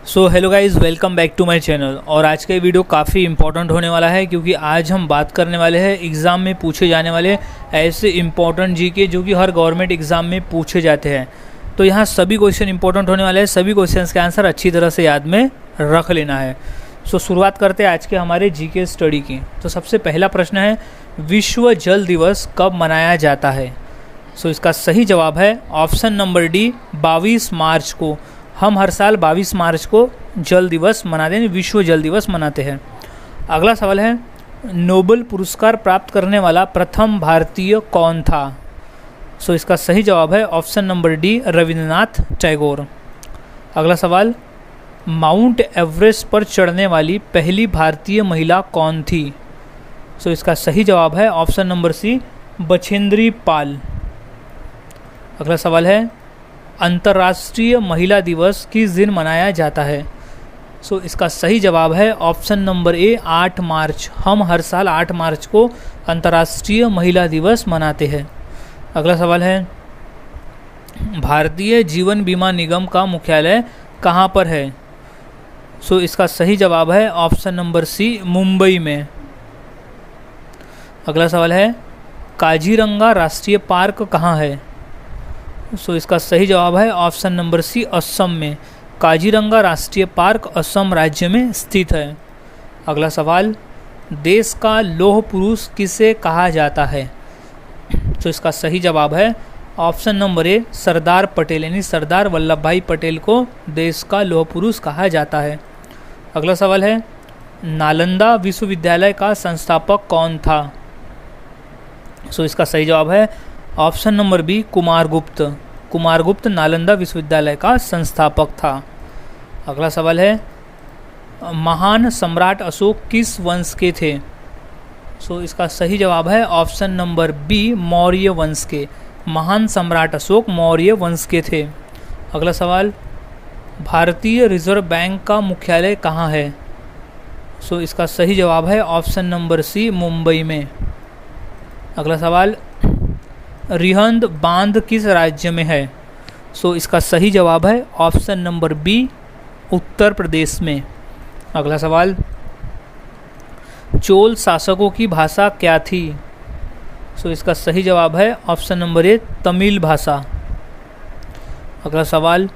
So hello guys, welcome back to my channel. और आज का वीडियो काफ़ी इंपॉर्टेंट होने वाला है क्योंकि आज हम बात करने वाले हैं एग्ज़ाम में पूछे जाने वाले ऐसे इंपॉर्टेंट जीके जो कि हर गवर्नमेंट एग्ज़ाम में पूछे जाते हैं। तो यहाँ सभी क्वेश्चन इंपॉर्टेंट होने वाले हैं, सभी क्वेश्चंस के आंसर अच्छी तरह से याद में रख लेना है। सो शुरुआत करते हैं आज के हमारे जीके स्टडी की। तो सबसे पहला प्रश्न है, विश्व जल दिवस कब मनाया जाता है? सो इसका सही जवाब है ऑप्शन नंबर डी, 22 मार्च को। हम हर साल 22 मार्च को जल दिवस मनाते हैं, विश्व जल दिवस मनाते हैं। अगला सवाल है, नोबेल पुरस्कार प्राप्त करने वाला प्रथम भारतीय कौन था? सो इसका सही जवाब है option number D, Rabindranath Tagore. अगला सवाल, माउंट एवरेस्ट पर चढ़ने वाली पहली भारतीय महिला कौन थी? सो इसका सही जवाब है ऑप्शन नंबर सी, बछेंद्री पाल। अगला सवाल है, अंतर्राष्ट्रीय महिला दिवस किस दिन मनाया जाता है? सो इसका सही जवाब है ऑप्शन नंबर ए, 8 मार्च। हम हर साल 8 मार्च को अंतर्राष्ट्रीय महिला दिवस मनाते हैं। अगला सवाल है, भारतीय जीवन बीमा निगम का मुख्यालय कहाँ पर है? सो इसका सही जवाब है ऑप्शन नंबर सी, मुंबई में। अगला सवाल है, काजीरंगा राष्ट्रीय पार्क कहाँ है? सो इसका सही जवाब है ऑप्शन नंबर सी, असम में। काजीरंगा राष्ट्रीय पार्क असम राज्य में स्थित है। अगला सवाल, देश का लौह पुरुष किसे कहा जाता है? तो इसका सही जवाब है option number A, Sardar Patel, यानी सरदार वल्लभ भाई पटेल को देश का लौह पुरुष कहा जाता है। अगला सवाल है, नालंदा विश्वविद्यालय का संस्थापक कौन था? सो इसका सही जवाब है option number B, Kumaragupta. Kumaragupta Nalanda विश्वविद्यालय का संस्थापक था। अगला सवाल है, महान सम्राट अशोक किस वंश के थे? सो इसका सही जवाब है ऑप्शन नंबर बी, मौर्य वंश के। महान सम्राट अशोक मौर्य वंश के थे। अगला सवाल, भारतीय रिजर्व बैंक का मुख्यालय कहाँ है? सो इसका सही जवाब है ऑप्शन नंबर सी, मुंबई में। अगला सवाल, रिहंद बांध किस राज्य में है? सो इसका सही जवाब है option number B, Uttar Pradesh में। अगला सवाल, चोल शासकों की भाषा क्या थी? सो इसका सही जवाब है ऑप्शन नंबर ए, तमिल भाषा। अगला सवाल,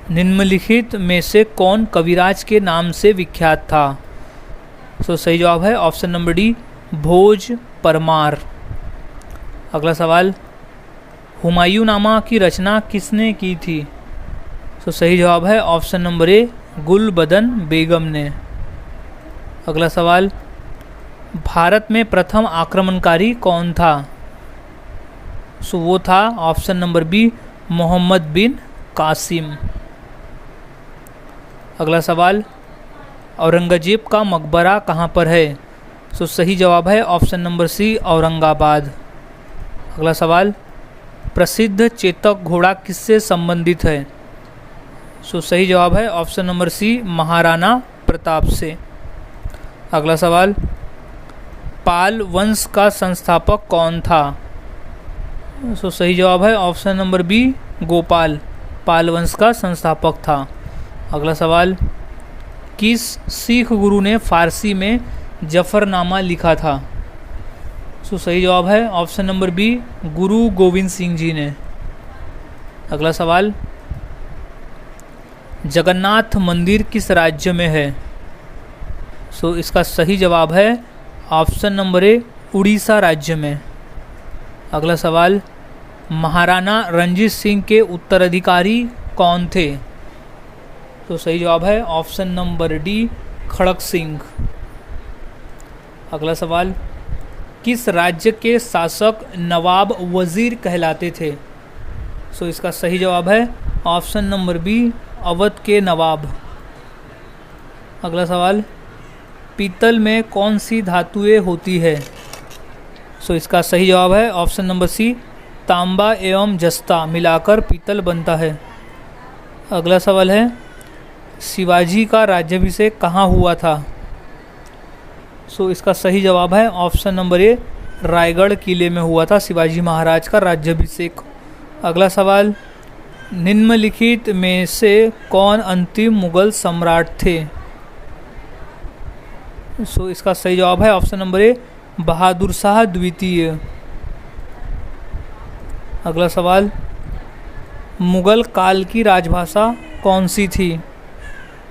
निम्नलिखित में से कौन कविराज के नाम से विख्यात था? सो सही जवाब है ऑप्शन नंबर डी, भोज परमार। अगला सवाल, हुमायूंनामा की रचना किसने की थी? तो सही जवाब है ऑप्शन नंबर ए, गुलबदन बेगम ने। अगला सवाल, भारत में प्रथम आक्रमणकारी कौन था? सो वो था ऑप्शन नंबर बी, मोहम्मद बिन कासिम। अगला सवाल, औरंगजेब का मकबरा कहाँ पर है? सो सही जवाब है ऑप्शन नंबर सी, औरंगाबाद। अगला सवाल, प्रसिद्ध चेतक घोड़ा किससे संबंधित है? सो सही जवाब है option number C, Maharana Pratap से। अगला सवाल, पाल वंश का संस्थापक कौन था? सो सही जवाब है ऑप्शन नंबर बी, गोपाल। पाल वंश का संस्थापक था। अगला सवाल, किस सिख गुरु ने फारसी में जफरनामा लिखा था? सो सही जवाब है ऑप्शन नंबर बी, गुरु गोविंद सिंह जी ने। अगला सवाल, जगन्नाथ मंदिर किस राज्य में है? सो इसका सही जवाब है ऑप्शन नंबर ए, उड़ीसा राज्य में। अगला सवाल, महाराणा रणजीत सिंह के उत्तराधिकारी कौन थे? तो सही जवाब है ऑप्शन नंबर डी, खड़क सिंह। अगला सवाल, किस राज्य के शासक नवाब वजीर कहलाते थे? सो इसका सही जवाब है ऑप्शन नंबर बी, अवध के नवाब। अगला सवाल, पीतल में कौन सी धातुएं होती है? सो इसका सही जवाब है ऑप्शन नंबर सी, तांबा एवं जस्ता मिलाकर पीतल बनता है। अगला सवाल है, शिवाजी का राज्याभिषेक कहाँ हुआ था? सो इसका सही जवाब है ऑप्शन नंबर ए, रायगढ़ किले में हुआ था शिवाजी महाराज का राज्याभिषेक। अगला सवाल, निम्नलिखित में से कौन अंतिम मुगल सम्राट थे? सो इसका सही जवाब है option number A, Bahadur Shah द्वितीय। अगला सवाल, मुगल काल की राजभाषा कौन सी थी?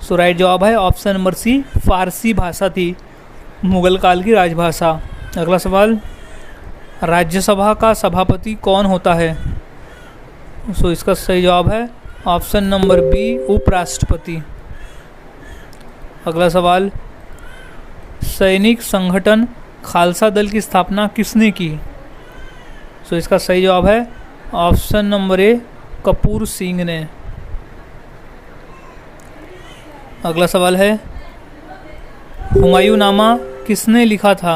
सो राइट जवाब है ऑप्शन नंबर सी, फारसी भाषा थी मुगल काल की राजभाषा। अगला सवाल, राज्यसभा का सभापति कौन होता है? सो इसका सही जवाब है ऑप्शन नंबर बी, उपराष्ट्रपति। अगला सवाल, सैनिक संगठन खालसा दल की स्थापना किसने की? सो इसका सही जवाब है option number A, Kapoor Singh ने। अगला सवाल है, हुमायूंनामा किसने लिखा था?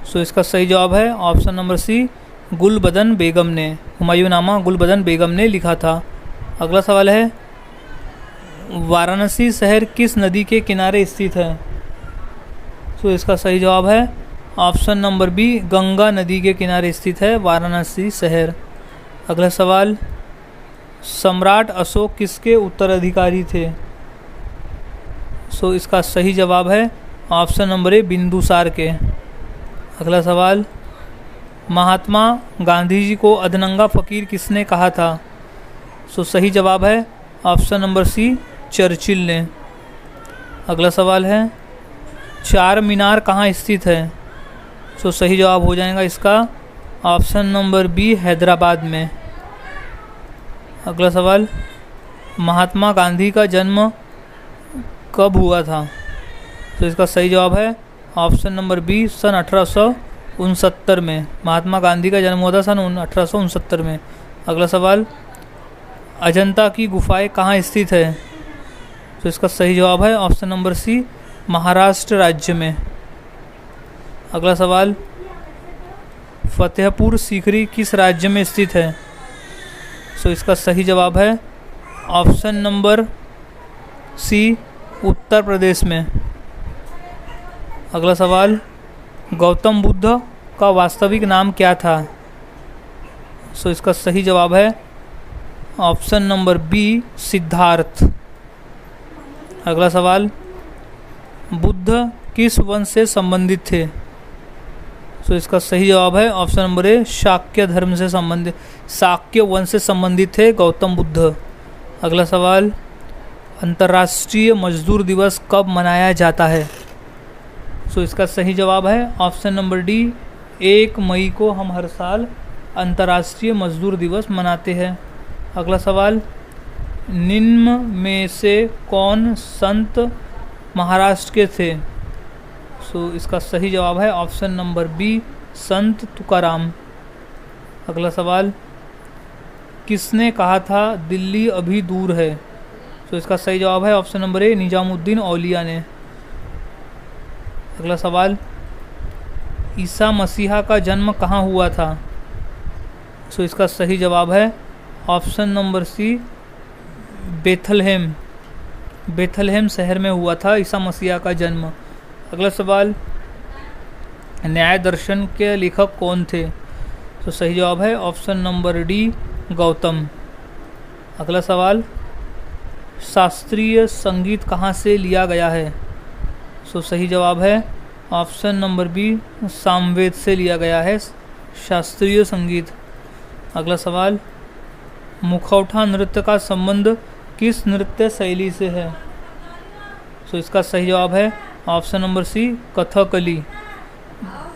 सो इसका सही जवाब है ऑप्शन नंबर सी, गुलबदन बेगम ने। हुमायूंनामा गुलबदन बेगम ने लिखा था। अगला सवाल है, वाराणसी शहर किस नदी के किनारे स्थित है? तो इसका सही जवाब है ऑप्शन नंबर बी, गंगा नदी के किनारे स्थित है वाराणसी शहर। अगला सवाल, सम्राट अशोक किसके उत्तराधिकारी थे? सो इसका सही जवाब है ऑप्शन नंबर ए, बिंदुसार के। अगला सवाल, महात्मा गांधी जी को अधनंगा फकीर किसने कहा था? सो सही जवाब है ऑप्शन नंबर सी, चर्चिल ने। अगला सवाल है, चार मीनार कहाँ स्थित है? सो सही जवाब हो जाएगा इसका ऑप्शन नंबर बी, हैदराबाद में। अगला सवाल, महात्मा गांधी का जन्म कब हुआ था? तो इसका सही जवाब है ऑप्शन नंबर बी, सन 1869 में। महात्मा गांधी का जन्म हुआ था सन 1869 में। अगला सवाल, अजंता की गुफाएं कहाँ स्थित है? तो इसका सही जवाब है ऑप्शन नंबर सी, महाराष्ट्र राज्य में। अगला सवाल, फतेहपुर सीकरी किस राज्य में स्थित है? तो इसका सही जवाब है ऑप्शन नंबर सी, उत्तर प्रदेश में। अगला सवाल, गौतम बुद्ध का वास्तविक नाम क्या था? सो इसका सही जवाब है ऑप्शन नंबर बी, सिद्धार्थ। अगला सवाल, बुद्ध किस वंश से संबंधित थे? सो इसका सही जवाब है ऑप्शन नंबर ए, शाक्य धर्म से संबंधित, शाक्य वंश से संबंधित थे गौतम बुद्ध। अगला सवाल, अंतर्राष्ट्रीय मजदूर दिवस कब मनाया जाता है? सो इसका सही जवाब है ऑप्शन नंबर डी, 1 मई को हम हर साल अंतर्राष्ट्रीय मजदूर दिवस मनाते हैं। अगला सवाल, निम्न में से कौन संत महाराष्ट्र के थे? सो इसका सही जवाब है ऑप्शन नंबर बी, संत तुकाराम। अगला सवाल, किसने कहा था दिल्ली अभी दूर है? तो इसका सही जवाब है ऑप्शन नंबर ए, निजामुद्दीन औलिया ने। अगला सवाल, ईसा मसीहा का जन्म कहाँ हुआ था? सो इसका सही जवाब है option number C, Bethlehem. Bethlehem शहर में हुआ था ईसा मसीहा का जन्म। अगला सवाल, न्याय दर्शन के लेखक कौन थे? तो सही जवाब है ऑप्शन नंबर डी, गौतम। अगला सवाल, शास्त्रीय संगीत कहाँ से लिया गया है? सो सही जवाब है ऑप्शन नंबर बी, सामवेद से लिया गया है शास्त्रीय संगीत। अगला सवाल, मुखौटा नृत्य का संबंध किस नृत्य शैली से है? सो इसका सही जवाब है ऑप्शन नंबर सी, कथकली।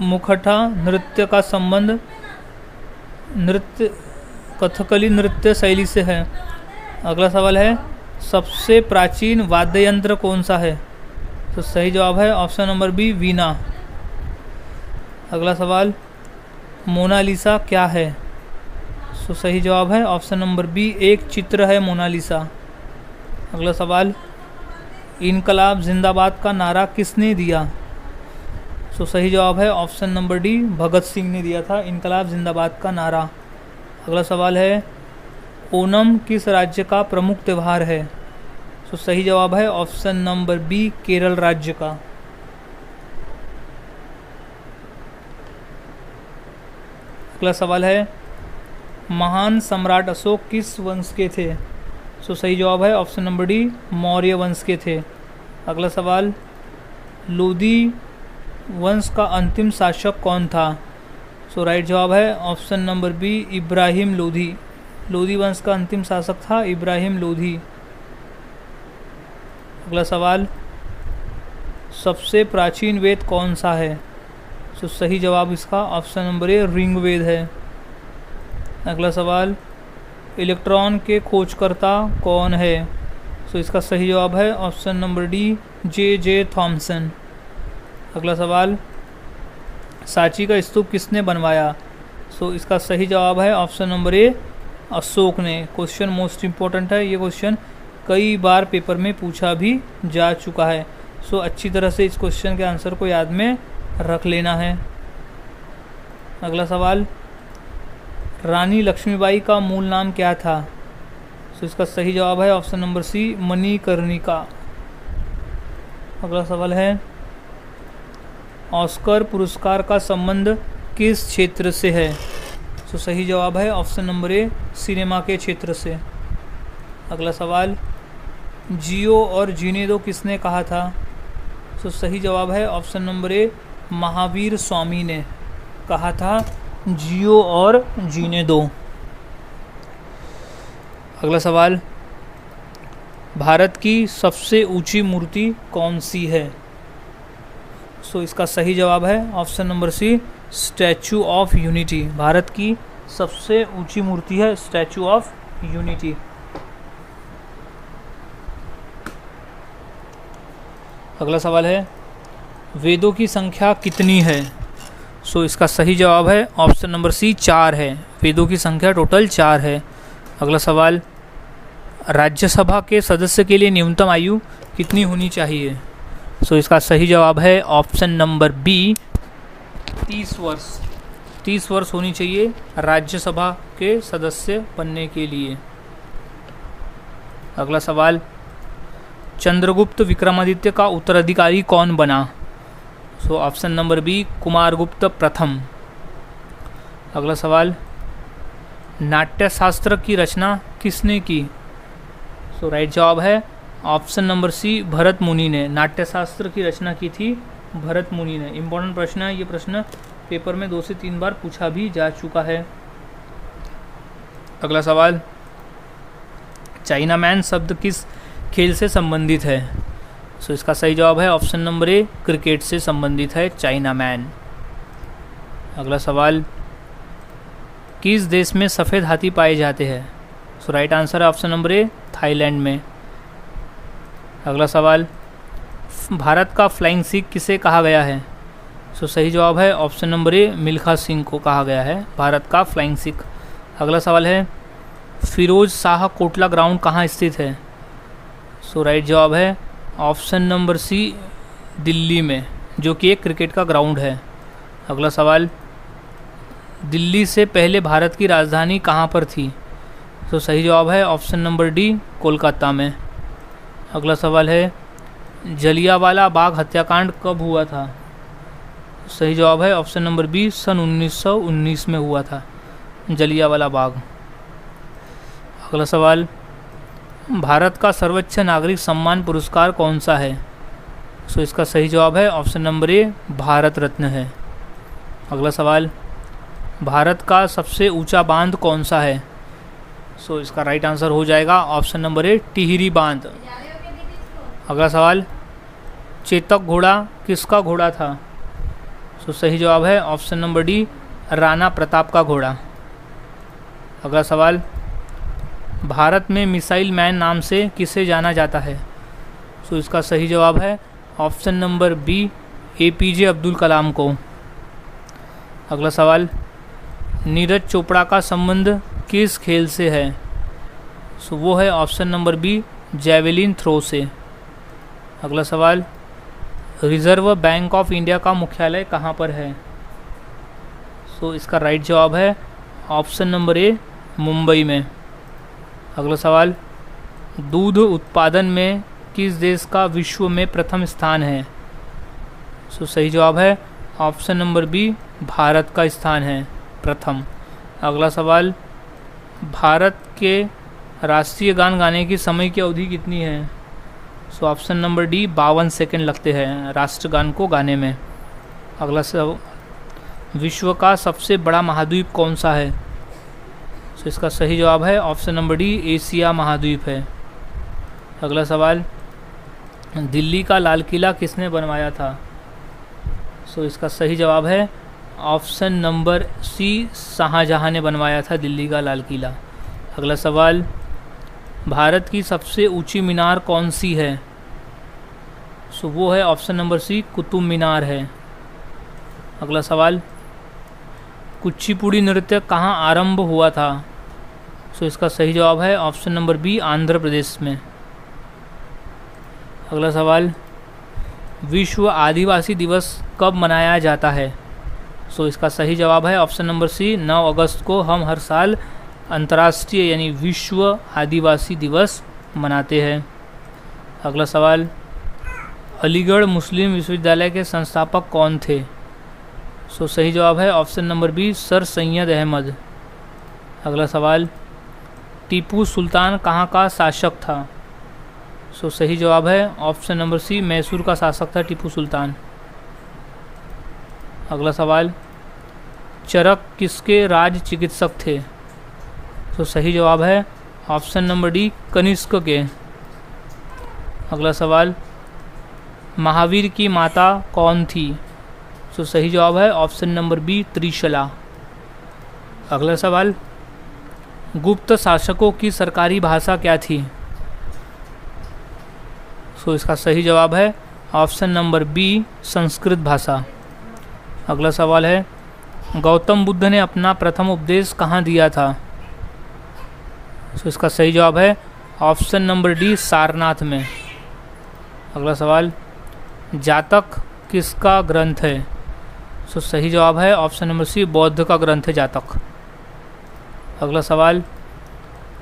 मुखौटा नृत्य का संबंध कथकली नृत्य शैली से है। अगला सवाल है, सबसे प्राचीन वाद्य यंत्र कौन सा है? तो सही जवाब है ऑप्शन नंबर बी, वीणा। अगला सवाल, मोनालिसा क्या है? तो सही जवाब है ऑप्शन नंबर बी, एक चित्र है मोनालिसा। अगला सवाल, इनकलाब जिंदाबाद का नारा किसने दिया? तो सही जवाब है option number D, Bhagat Singh ने दिया था इनकलाब जिंदाबाद का नारा। अगला सवाल है, ओणम किस राज्य का प्रमुख त्यौहार है? तो सही जवाब है ऑप्शन नंबर बी, केरल राज्य का। अगला सवाल है, महान सम्राट अशोक किस वंश के थे? सो सही जवाब है ऑप्शन नंबर डी, मौर्य वंश के थे। अगला सवाल, लोधी वंश का अंतिम शासक कौन था? सो राइट जवाब है option number B, Ibrahim Lodhi. Lodhi वंश का अंतिम शासक था इब्राहिम लोधी। अगला सवाल, सबसे प्राचीन वेद कौन सा है? सो सही जवाब इसका ऑप्शन नंबर ए, ऋग्वेद है। अगला सवाल, इलेक्ट्रॉन के खोजकर्ता कौन है? सो इसका सही जवाब है option number D, J Thomson. अगला सवाल, सांची का स्तूप किसने बनवाया? सो इसका सही जवाब है ऑप्शन नंबर ए, अशोक ने। क्वेश्चन मोस्ट इम्पोर्टेंट है, ये क्वेश्चन कई बार पेपर में पूछा भी जा चुका है। सो अच्छी तरह से इस क्वेश्चन के आंसर को याद में रख लेना है। अगला सवाल, रानी लक्ष्मीबाई का मूल नाम क्या था? सो इसका सही जवाब है ऑप्शन नंबर सी, मणिकर्णिका। अगला सवाल है, ऑस्कर पुरस्कार का संबंध किस क्षेत्र से है? सो सही जवाब है ऑप्शन नंबर ए, सिनेमा के क्षेत्र से। अगला सवाल, जियो और जीने दो किसने कहा था? सो सही जवाब है option number A, Mahavir Swami ने कहा था जियो और जीने दो। अगला सवाल, भारत की सबसे ऊंची मूर्ति कौन सी है? सो इसका सही जवाब है option number C, Statue of Unity. Bharat की सबसे ऊंची मूर्ति है स्टैचू ऑफ यूनिटी। अगला सवाल है, वेदों की संख्या कितनी है? सो इसका सही जवाब है ऑप्शन नंबर सी, 4 है। वेदों की संख्या टोटल 4 है। अगला सवाल, राज्यसभा के सदस्य के लिए न्यूनतम आयु कितनी होनी चाहिए? सो इसका सही जवाब है ऑप्शन नंबर बी, 30 वर्ष। 30 वर्ष होनी चाहिए राज्यसभा के सदस्य बनने के लिए। अगला सवाल, चंद्रगुप्त विक्रमादित्य का उत्तराधिकारी कौन बना? So option number B, Kumaragupta प्रथम। अगला सवाल, नाट्यशास्त्र की रचना किसने की? सो राइट जवाब है ऑप्शन नंबर सी, भरत मुनि ने। नाट्यशास्त्र की रचना की थी भरत मुनि ने। इंपॉर्टेंट प्रश्न है, ये प्रश्न पेपर में 2 से 3 बार पूछा भी जा चुका है। अगला सवाल, चाइना मैन शब्द किस खेल से संबंधित है? सो इसका सही जवाब है ऑप्शन नंबर ए, क्रिकेट से संबंधित है चाइना मैन। अगला सवाल, किस देश में सफ़ेद हाथी पाए जाते हैं? सो राइट आंसर है ऑप्शन नंबर ए, थाईलैंड में। अगला सवाल, भारत का फ्लाइंग सिख किसे कहा गया है? सो सही जवाब है option number A, Milkha Singh को कहा गया है भारत का फ्लाइंग सिख। अगला सवाल है, फिरोज शाह कोटला ग्राउंड कहाँ स्थित है? सो राइट जवाब है ऑप्शन नंबर सी, दिल्ली में, जो कि एक क्रिकेट का ग्राउंड है। अगला सवाल, दिल्ली से पहले भारत की राजधानी कहाँ पर थी? तो सही जवाब है ऑप्शन नंबर डी, कोलकाता में। अगला सवाल है, जलियांवाला बाग हत्याकांड कब हुआ था? सही जवाब है ऑप्शन नंबर बी, सन 1919 में हुआ था जलियांवाला बाग। अगला सवाल, भारत का सर्वोच्च नागरिक सम्मान पुरस्कार कौन सा है? सो इसका सही जवाब है option number A, Bharat Ratna है। अगला सवाल, भारत का सबसे ऊंचा बांध कौन सा है? सो इसका राइट आंसर हो जाएगा ऑप्शन नंबर ए, टिहरी बांध। अगला सवाल, चेतक घोड़ा किसका घोड़ा था? सो सही जवाब है option number D, Rana Pratap का घोड़ा। अगला सवाल, भारत में मिसाइल मैन नाम से किसे जाना जाता है? सो इसका सही जवाब है option number B, APJ Abdul Kalam को। अगला सवाल, नीरज चोपड़ा का संबंध किस खेल से है? सो वो है option number B, javelin throw से। अगला सवाल, रिजर्व बैंक ऑफ इंडिया का मुख्यालय कहाँ पर है? सो इसका राइट जवाब है ऑप्शन नंबर ए, मुंबई में। अगला सवाल, दूध उत्पादन में किस देश का विश्व में प्रथम स्थान है? सो सही जवाब है ऑप्शन नंबर बी, भारत का स्थान है प्रथम। अगला सवाल, भारत के राष्ट्रीय गान गाने की समय की अवधि कितनी है? सो ऑप्शन नंबर डी 52 सेकंड लगते हैं राष्ट्रगान को गाने में। अगला सब, विश्व का सबसे बड़ा महाद्वीप कौन सा है? सो इसका सही जवाब है ऑप्शन नंबर डी एशिया महाद्वीप है। अगला सवाल, दिल्ली का लाल किला किसने बनवाया था? सो इसका सही जवाब है ऑप्शन नंबर सी शाहजहां ने बनवाया था दिल्ली का लाल किला। अगला सवाल, भारत की सबसे ऊंची मीनार कौन सी है? सो वो है ऑप्शन नंबर सी कुतुब मीनार है। अगला सवाल, कुचिपुड़ी नृत्य कहाँ आरंभ हुआ था? सो इसका सही जवाब है option number B Andhra Pradesh में। अगला सवाल, विश्व आदिवासी दिवस कब मनाया जाता है? सो इसका सही जवाब है ऑप्शन नंबर सी 9 अगस्त को हम हर साल अंतर्राष्ट्रीय यानी विश्व आदिवासी दिवस मनाते हैं। अगला सवाल, अलीगढ़ मुस्लिम विश्वविद्यालय के संस्थापक कौन थे? सो सही जवाब है option number B Sir Syed Ahmed. अगला सवाल, टीपू सुल्तान कहाँ का शासक था? सो सही जवाब है ऑप्शन नंबर सी मैसूर का शासक था टीपू सुल्तान। अगला सवाल, चरक किसके राज चिकित्सक थे? तो सही जवाब है ऑप्शन नंबर डी कनिष्क के। अगला सवाल, महावीर की माता कौन थी? तो सही जवाब है ऑप्शन नंबर बी त्रिशला। अगला सवाल, गुप्त शासकों की सरकारी भाषा क्या थी? सो इसका सही जवाब है ऑप्शन नंबर बी संस्कृत भाषा। अगला सवाल है, गौतम बुद्ध ने अपना प्रथम उपदेश कहाँ दिया था? सो इसका सही जवाब है ऑप्शन नंबर डी सारनाथ में। अगला सवाल, जातक किसका ग्रंथ है? सो सही जवाब है ऑप्शन नंबर सी बौद्ध का ग्रंथ है जातक। अगला सवाल,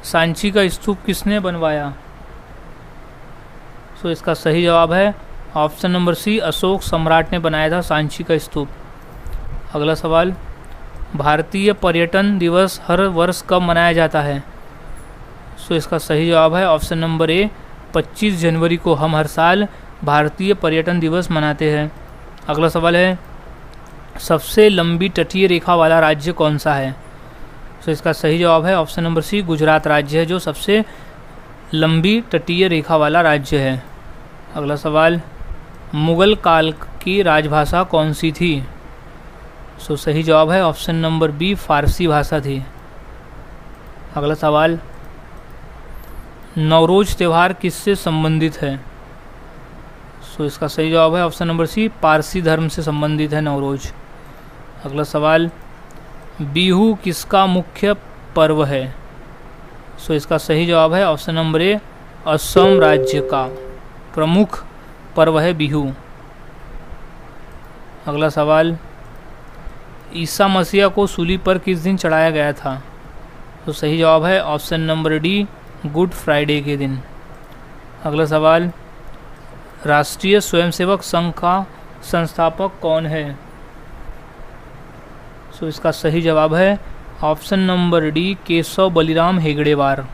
सांची का स्तूप किसने बनवाया? सो इसका सही जवाब है ऑप्शन नंबर सी अशोक सम्राट ने बनाया था सांची का स्तूप। अगला सवाल, भारतीय पर्यटन दिवस हर वर्ष कब मनाया जाता है? सो इसका सही जवाब है ऑप्शन नंबर ए 25 जनवरी को हम हर साल भारतीय पर्यटन दिवस मनाते हैं। अगला सवाल है, सबसे लंबी तटीय रेखा वाला राज्य कौन सा है? सो इसका सही जवाब है ऑप्शन नंबर सी गुजरात राज्य है जो सबसे लंबी तटीय रेखा वाला राज्य है। अगला सवाल, मुगल काल की राजभाषा कौन सी थी? सो सही जवाब है ऑप्शन नंबर बी फारसी भाषा थी। अगला सवाल, नवरोज त्यौहार किससे संबंधित है? सो इसका सही जवाब है ऑप्शन नंबर सी पारसी धर्म से संबंधित है नवरोज। अगला सवाल, बिहू किसका मुख्य पर्व है? सो इसका सही जवाब है ऑप्शन नंबर ए असम राज्य का प्रमुख पर्व है बिहू। अगला सवाल, ईसा मसीह को सूली पर किस दिन चढ़ाया गया था? तो सही जवाब है option number D good Friday के दिन। अगला सवाल, राष्ट्रीय स्वयंसेवक संघ का संस्थापक कौन है? सो इसका सही जवाब है option number D Keshav Baliram हेगड़ेवार।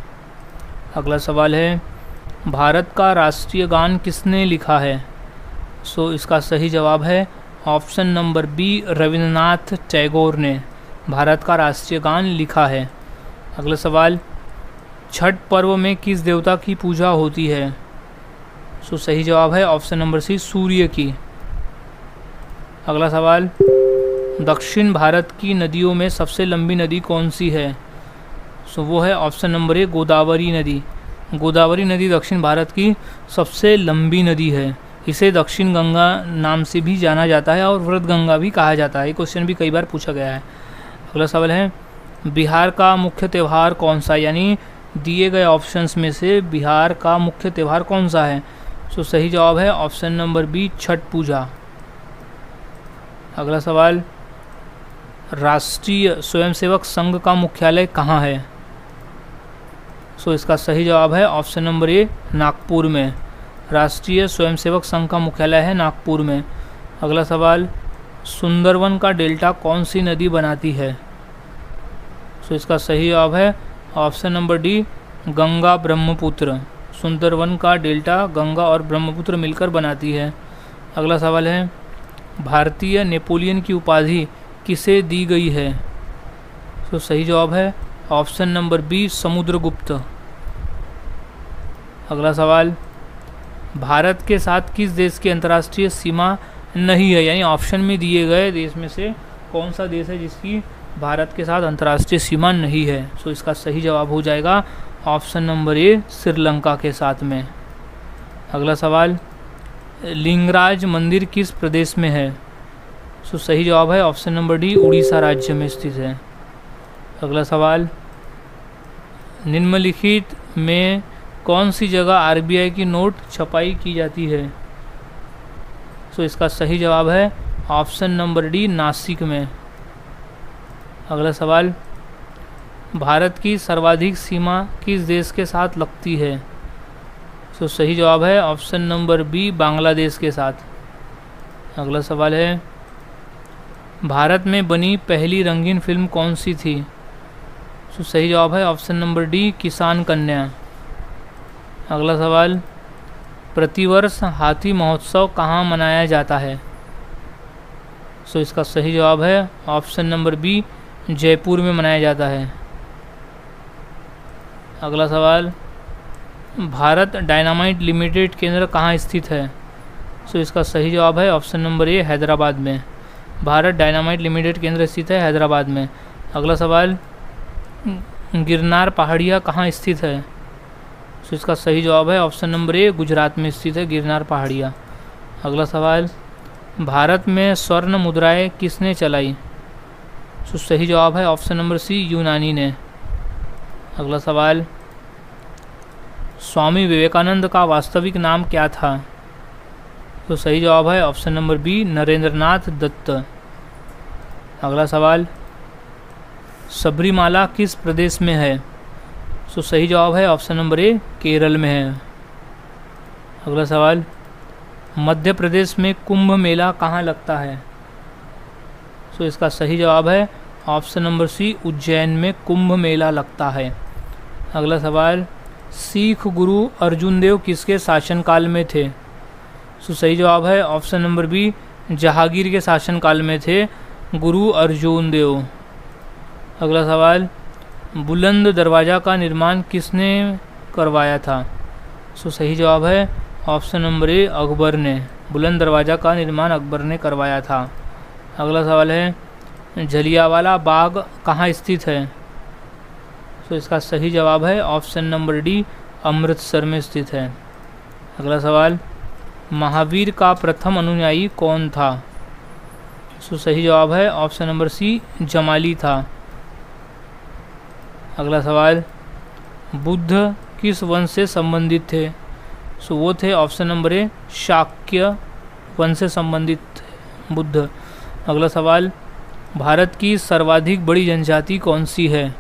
अगला सवाल है, भारत का राष्ट्रीय गान किसने लिखा है? सो इसका सही जवाब है option number B Rabindranath Tagore ने भारत का राष्ट्रीय गान लिखा है। अगला सवाल, छठ पर्व में किस देवता की पूजा होती है? सो सही जवाब है ऑप्शन नंबर सी सूर्य की। अगला सवाल, दक्षिण भारत की नदियों में सबसे लंबी नदी कौन सी है? सो वो है ऑप्शन नंबर ए गोदावरी नदी। गोदावरी नदी दक्षिण भारत की सबसे लंबी नदी है। इसे दक्षिण गंगा नाम से भी जाना जाता है और व्रत गंगा भी कहा जाता है। ये क्वेश्चन भी कई बार पूछा गया है। अगला सवाल है, बिहार का मुख्य त्यौहार कौन सा? यानी दिए गए ऑप्शंस में से बिहार का मुख्य त्यौहार कौन सा है? सो सही जवाब है ऑप्शन नंबर बी छठ पूजा। अगला सवाल, राष्ट्रीय स्वयंसेवक संघ का मुख्यालय कहाँ है? सो इसका सही जवाब है ऑप्शन नंबर ए नागपुर में। राष्ट्रीय स्वयंसेवक संघ का मुख्यालय है नागपुर में। अगला सवाल, सुंदरवन का डेल्टा कौन सी नदी बनाती है? सो इसका सही जवाब है option number D Ganga Brahmaputra. Sundarban का डेल्टा गंगा और ब्रह्मपुत्र मिलकर बनाती है। अगला सवाल है, भारतीय नेपोलियन की उपाधि किसे दी गई है? तो सही जवाब है ऑप्शन नंबर बी समुद्रगुप्त। अगला सवाल, भारत के साथ किस देश की अंतर्राष्ट्रीय सीमा नहीं है? यानी ऑप्शन में दिए गए देश में से कौन सा देश है जिसकी भारत के साथ अंतर्राष्ट्रीय सीमा नहीं है? सो इसका सही जवाब हो जाएगा ऑप्शन नंबर ए श्रीलंका के साथ में। अगला सवाल, लिंगराज मंदिर किस प्रदेश में है? सो सही जवाब है ऑप्शन नंबर डी उड़ीसा राज्य में स्थित है। अगला सवाल, निम्नलिखित में कौन सी जगह आरबीआई की नोट छपाई की जाती है? सो इसका सही जवाब है ऑप्शन नंबर डी नासिक में। अगला सवाल, भारत की सर्वाधिक सीमा किस देश के साथ लगती है? सो सही जवाब है ऑप्शन नंबर बी बांग्लादेश के साथ। अगला सवाल है, भारत में बनी पहली रंगीन फिल्म कौन सी थी? सो सही जवाब है ऑप्शन नंबर डी किसान कन्या। अगला सवाल, प्रतिवर्ष हाथी महोत्सव कहाँ मनाया जाता है? सो इसका सही जवाब है ऑप्शन नंबर बी जयपुर में मनाया जाता है। अगला सवाल, भारत डायनामाइट लिमिटेड केंद्र कहाँ स्थित है? सो इसका सही जवाब है ऑप्शन नंबर ए हैदराबाद में। भारत डायनामाइट लिमिटेड केंद्र स्थित है हैदराबाद में। अगला सवाल, गिरनार पहाड़ियाँ कहाँ स्थित है? सो इसका सही जवाब है ऑप्शन नंबर ए गुजरात में स्थित है गिरनार पहाड़ियाँ। अगला सवाल, भारत में स्वर्ण मुद्राएं किसने चलाई? सो सही जवाब है ऑप्शन नंबर सी यूनानी ने। अगला सवाल, स्वामी विवेकानंद का वास्तविक नाम क्या था? तो सही जवाब है option number B Narendranath Datta. अगला सवाल, सबरीमाला किस प्रदेश में है? सो सही जवाब है ऑप्शन नंबर ए केरल में है। अगला सवाल, मध्य प्रदेश में कुंभ मेला कहाँ लगता है? सो इसका सही जवाब है ऑप्शन नंबर सी उज्जैन में कुंभ मेला लगता है। अगला सवाल, सिख गुरु अर्जुन देव किसके शासनकाल में थे? सो सही जवाब है ऑप्शन नंबर बी जहांगीर के शासनकाल में थे गुरु अर्जुन देव। अगला सवाल, बुलंद दरवाज़ा का निर्माण किसने करवाया था? सो सही जवाब है ऑप्शन नंबर ए अकबर ने। बुलंद दरवाज़ा का निर्माण अकबर ने करवाया था। अगला सवाल है, जलियांवाला बाग कहाँ स्थित है? सो इसका सही जवाब है ऑप्शन नंबर डी अमृतसर में स्थित है। अगला सवाल, महावीर का प्रथम अनुयायी कौन था? सो सही जवाब है ऑप्शन नंबर सी जमाली था। अगला सवाल, बुद्ध किस वंश से संबंधित थे? सो वो थे ऑप्शन नंबर ए शाक्य वंश से संबंधित थे बुद्ध। अगला सवाल, भारत की सर्वाधिक बड़ी जनजाति कौन सी है?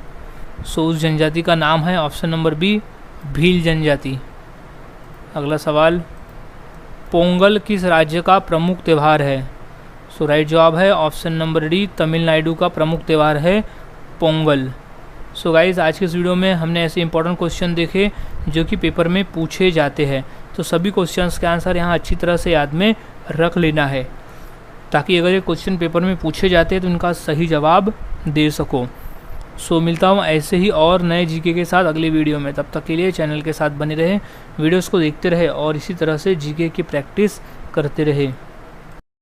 सो उस जनजाति का नाम है ऑप्शन नंबर बी भील जनजाति। अगला सवाल, पोंगल किस राज्य का प्रमुख त्यौहार है? सो राइट जवाब है ऑप्शन नंबर डी तमिलनाडु का प्रमुख त्यौहार है पोंगल। सो गाइज़, आज के इस वीडियो में हमने ऐसे इंपॉर्टेंट क्वेश्चन देखे जो कि पेपर में पूछे जाते हैं। तो सभी क्वेश्चंस के आंसर यहाँ अच्छी तरह से याद में रख लेना है ताकि अगर ये क्वेश्चन पेपर में पूछे जाते हैं तो उनका सही जवाब दे सको। सो मिलता हूँ ऐसे ही और नए जीके के साथ अगले वीडियो में। तब तक के लिए चैनल के साथ बने रहें, वीडियोस को देखते रहे और इसी तरह से जीके की प्रैक्टिस करते रहे।